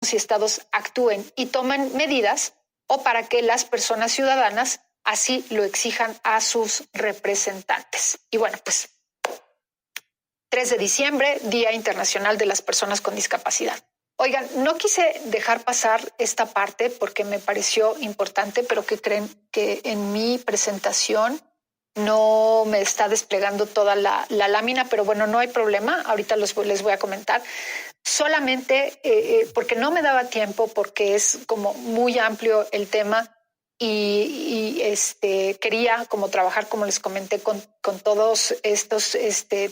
y estados actúen y tomen medidas o para que las personas ciudadanas así lo exijan a sus representantes. Y bueno, pues 3 de diciembre, Día Internacional de las Personas con Discapacidad. Oigan, no quise dejar pasar esta parte porque me pareció importante, pero que creen que en mi presentación no me está desplegando toda la lámina, pero bueno, no hay problema. Ahorita les voy a comentar. Solamente porque no me daba tiempo, porque es como muy amplio el tema y quería como trabajar, como les comenté, con todos estos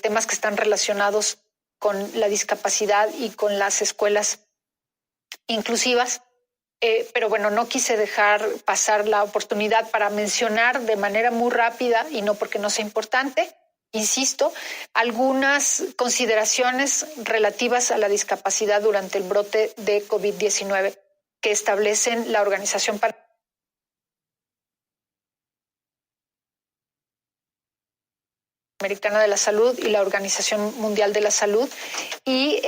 temas que están relacionados con la discapacidad y con las escuelas inclusivas. Pero bueno, no quise dejar pasar la oportunidad para mencionar de manera muy rápida, y no porque no sea importante, insisto, algunas consideraciones relativas a la discapacidad durante el brote de COVID-19 que establecen la Organización Panamericana de la Salud y la Organización Mundial de la Salud. Y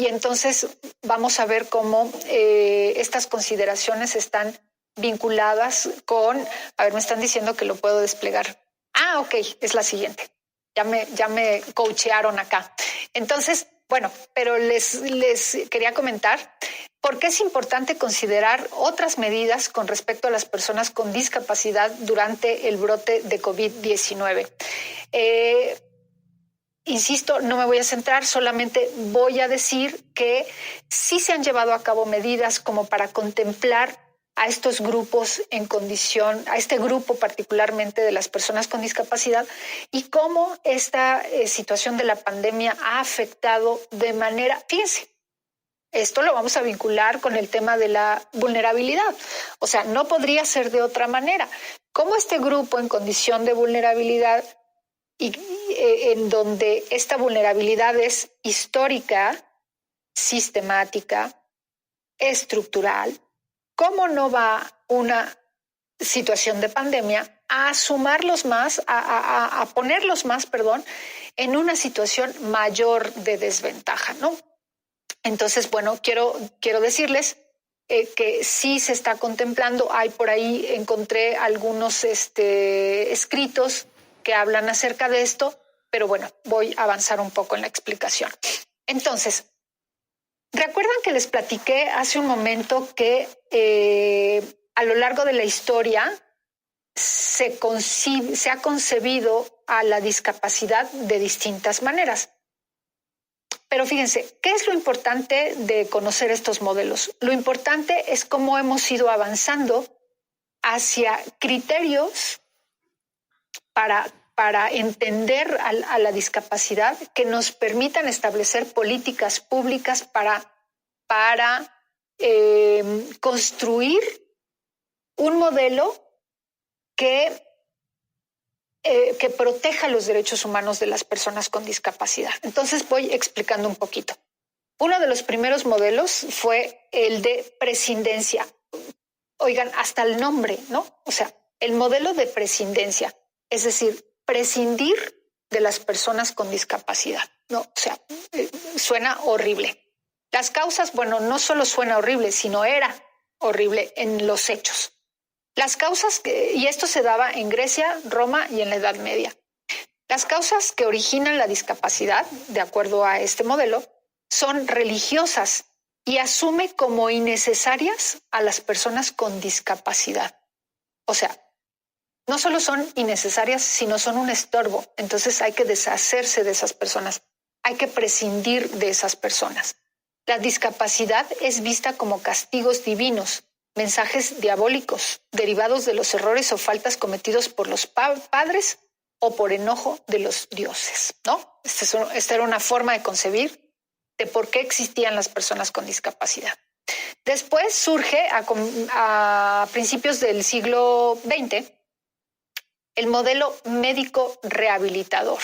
entonces vamos a ver cómo estas consideraciones están vinculadas con, a ver, me están diciendo que lo puedo desplegar. Ah, ok, es la siguiente. Ya me coachearon acá. Entonces, bueno, pero les quería comentar por qué es importante considerar otras medidas con respecto a las personas con discapacidad durante el brote de COVID-19. Insisto, no me voy a centrar, solamente voy a decir que sí se han llevado a cabo medidas como para contemplar a estos grupos en condición, a este grupo particularmente de las personas con discapacidad, y cómo esta situación de la pandemia ha afectado de manera, fíjense, esto lo vamos a vincular con el tema de la vulnerabilidad. O sea, no podría ser de otra manera. Cómo este grupo en condición de vulnerabilidad y en donde esta vulnerabilidad es histórica, sistemática, estructural, ¿cómo no va una situación de pandemia a sumarlos más, a ponerlos más, perdón, en una situación mayor de desventaja, ¿no? Entonces, bueno, quiero decirles que sí se está contemplando. Hay por ahí, encontré algunos escritos que hablan acerca de esto, pero bueno, voy a avanzar un poco en la explicación. Entonces, ¿recuerdan que les platiqué hace un momento que a lo largo de la historia se ha concebido a la discapacidad de distintas maneras? Pero fíjense, ¿qué es lo importante de conocer estos modelos? Lo importante es cómo hemos ido avanzando hacia criterios para entender a la discapacidad que nos permitan establecer políticas públicas para construir un modelo que proteja los derechos humanos de las personas con discapacidad. Entonces voy explicando un poquito. Uno de los primeros modelos fue el de prescindencia. Oigan, hasta el nombre, ¿no? O sea, el modelo de prescindencia, es decir, prescindir de las personas con discapacidad, ¿no? O sea, suena horrible. Las causas, bueno, no solo suena horrible, sino era horrible en los hechos. Las causas, y esto se daba en Grecia, Roma y en la Edad Media. Las causas que originan la discapacidad, de acuerdo a este modelo, son religiosas y asume como innecesarias a las personas con discapacidad. O sea, no solo son innecesarias, sino son un estorbo. Entonces hay que deshacerse de esas personas, hay que prescindir de esas personas. La discapacidad es vista como castigos divinos, mensajes diabólicos derivados de los errores o faltas cometidos por los padres o por enojo de los dioses, ¿no? Esta era una forma de concebir de por qué existían las personas con discapacidad. Después surge a principios del siglo XX el modelo médico rehabilitador,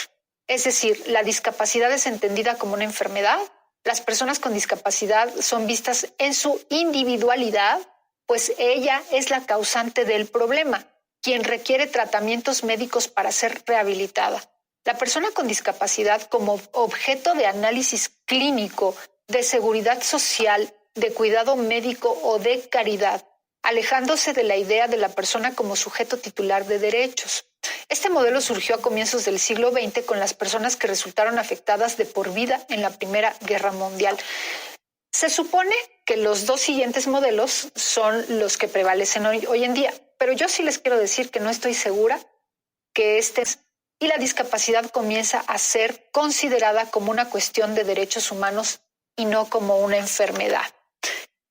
es decir, la discapacidad es entendida como una enfermedad, las personas con discapacidad son vistas en su individualidad, pues ella es la causante del problema, quien requiere tratamientos médicos para ser rehabilitada. La persona con discapacidad como objeto de análisis clínico de seguridad social, de cuidado médico o de caridad, alejándose de la idea de la persona como sujeto titular de derechos. Este modelo surgió a comienzos del siglo XX con las personas que resultaron afectadas de por vida en la Primera Guerra Mundial. Se supone que los dos siguientes modelos son los que prevalecen hoy en día, pero yo sí les quiero decir que no estoy segura que y la discapacidad comienza a ser considerada como una cuestión de derechos humanos y no como una enfermedad.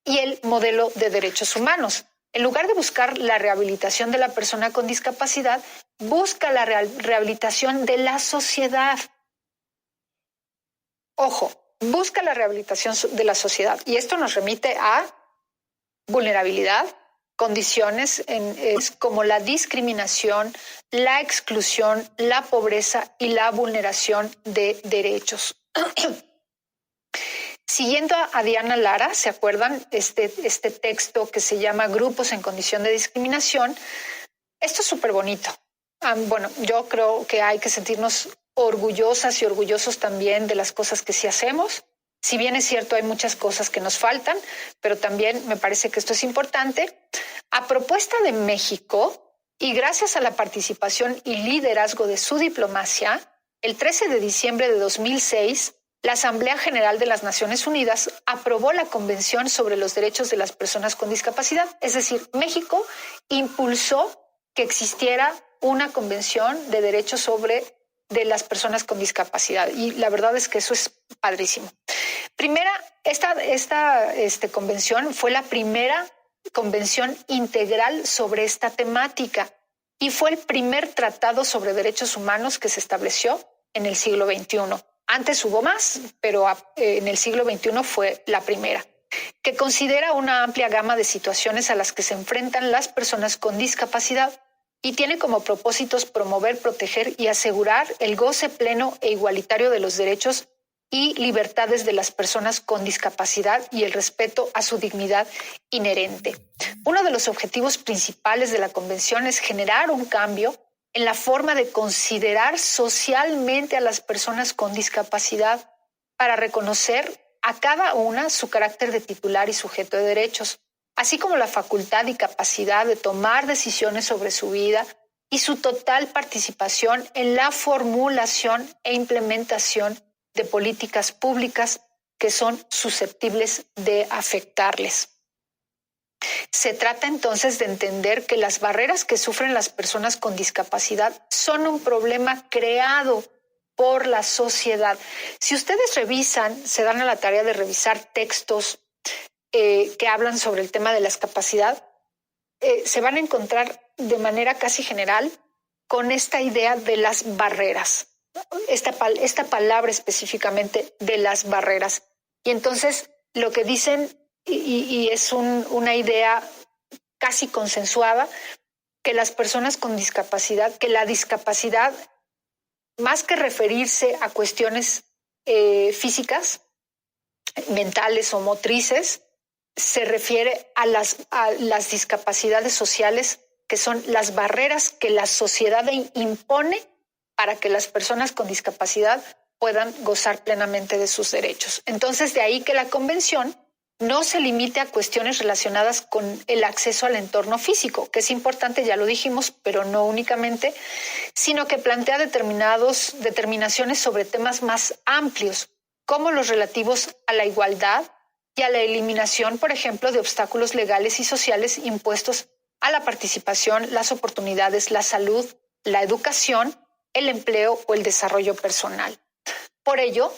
Y el modelo de derechos humanos, en lugar de buscar la rehabilitación de la persona con discapacidad, busca la rehabilitación de la sociedad. Ojo, busca la rehabilitación de la sociedad. Y esto nos remite a vulnerabilidad, condiciones como la discriminación, la exclusión, la pobreza y la vulneración de derechos. Siguiendo a Diana Lara, ¿se acuerdan? Este texto que se llama Grupos en condición de discriminación. Esto es súper bonito. Bueno, yo creo que hay que sentirnos orgullosas y orgullosos también de las cosas que sí hacemos. Si bien es cierto, hay muchas cosas que nos faltan, pero también me parece que esto es importante. A propuesta de México y gracias a la participación y liderazgo de su diplomacia, el 13 de diciembre de 2006, la Asamblea General de las Naciones Unidas aprobó la Convención sobre los Derechos de las Personas con Discapacidad. Es decir, México impulsó que existiera una convención de derechos de las personas con discapacidad. Y la verdad es que eso es padrísimo. Esta convención fue la primera convención integral sobre esta temática y fue el primer tratado sobre derechos humanos que se estableció en el siglo XXI. Antes hubo más, pero en el siglo XXI fue la primera, que considera una amplia gama de situaciones a las que se enfrentan las personas con discapacidad y tiene como propósitos promover, proteger y asegurar el goce pleno e igualitario de los derechos y libertades de las personas con discapacidad y el respeto a su dignidad inherente. Uno de los objetivos principales de la Convención es generar un cambio en la forma de considerar socialmente a las personas con discapacidad para reconocer a cada una su carácter de titular y sujeto de derechos, así como la facultad y capacidad de tomar decisiones sobre su vida y su total participación en la formulación e implementación de políticas públicas que son susceptibles de afectarles. Se trata entonces de entender que las barreras que sufren las personas con discapacidad son un problema creado por la sociedad. Si ustedes revisan, se dan a la tarea de revisar textos que hablan sobre el tema de la discapacidad, se van a encontrar de manera casi general con esta idea de las barreras, esta palabra específicamente de las barreras. Y entonces lo que dicen, y es una idea casi consensuada, que las personas con discapacidad, que la discapacidad, más que referirse a cuestiones físicas, mentales o motrices, se refiere a las discapacidades sociales, que son las barreras que la sociedad impone para que las personas con discapacidad puedan gozar plenamente de sus derechos. Entonces, de ahí que la Convención no se limite a cuestiones relacionadas con el acceso al entorno físico, que es importante, ya lo dijimos, pero no únicamente, sino que plantea determinaciones sobre temas más amplios, como los relativos a la igualdad y a la eliminación, por ejemplo, de obstáculos legales y sociales impuestos a la participación, las oportunidades, la salud, la educación, el empleo o el desarrollo personal. Por ello,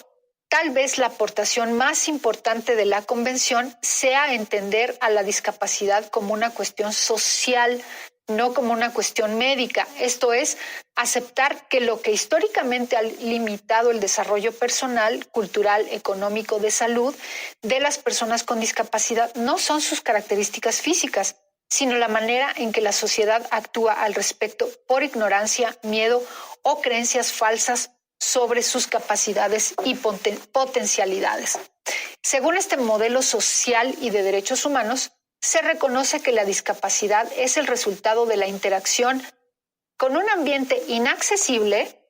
tal vez la aportación más importante de la Convención sea entender a la discapacidad como una cuestión social, no como una cuestión médica. Esto es, aceptar que lo que históricamente ha limitado el desarrollo personal, cultural, económico, de salud de las personas con discapacidad no son sus características físicas, sino la manera en que la sociedad actúa al respecto por ignorancia, miedo o creencias falsas sobre sus capacidades y potencialidades. Según este modelo social y de derechos humanos, se reconoce que la discapacidad es el resultado de la interacción con un ambiente inaccesible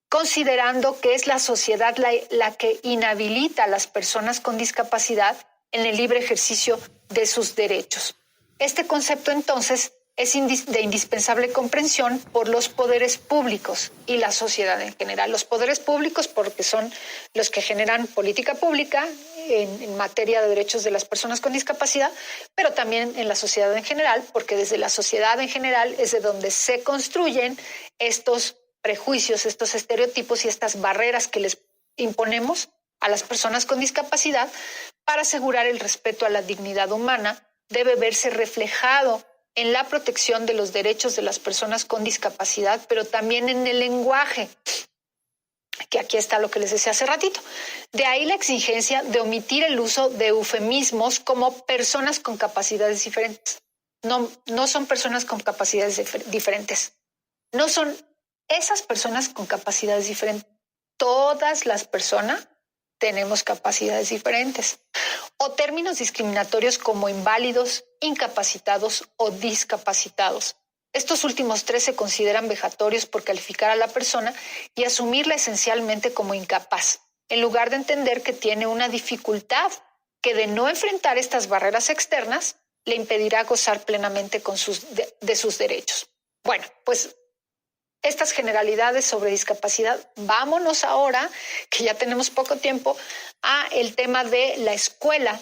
considerando que es la sociedad la que inhabilita a las personas con discapacidad en el libre ejercicio de sus derechos. Este concepto, entonces, es de indispensable comprensión por los poderes públicos y la sociedad en general. Los poderes públicos porque son los que generan política pública en materia de derechos de las personas con discapacidad, pero también en la sociedad en general, porque desde la sociedad en general es de donde se construyen estos prejuicios, estos estereotipos y estas barreras que les imponemos a las personas con discapacidad para asegurar el respeto a la dignidad humana. Debe verse reflejado en la protección de los derechos de las personas con discapacidad, pero también en el lenguaje, que aquí está lo que les decía hace ratito. De ahí la exigencia de omitir el uso de eufemismos como personas con capacidades diferentes. No son personas con capacidades diferentes. No son esas personas con capacidades diferentes. Todas las personas tenemos capacidades diferentes. O términos discriminatorios como inválidos, incapacitados o discapacitados. Estos últimos tres se consideran vejatorios por calificar a la persona y asumirla esencialmente como incapaz, en lugar de entender que tiene una dificultad que de no enfrentar estas barreras externas le impedirá gozar plenamente de sus derechos. Bueno, pues estas generalidades sobre discapacidad. Vámonos ahora, que ya tenemos poco tiempo, a el tema de la escuela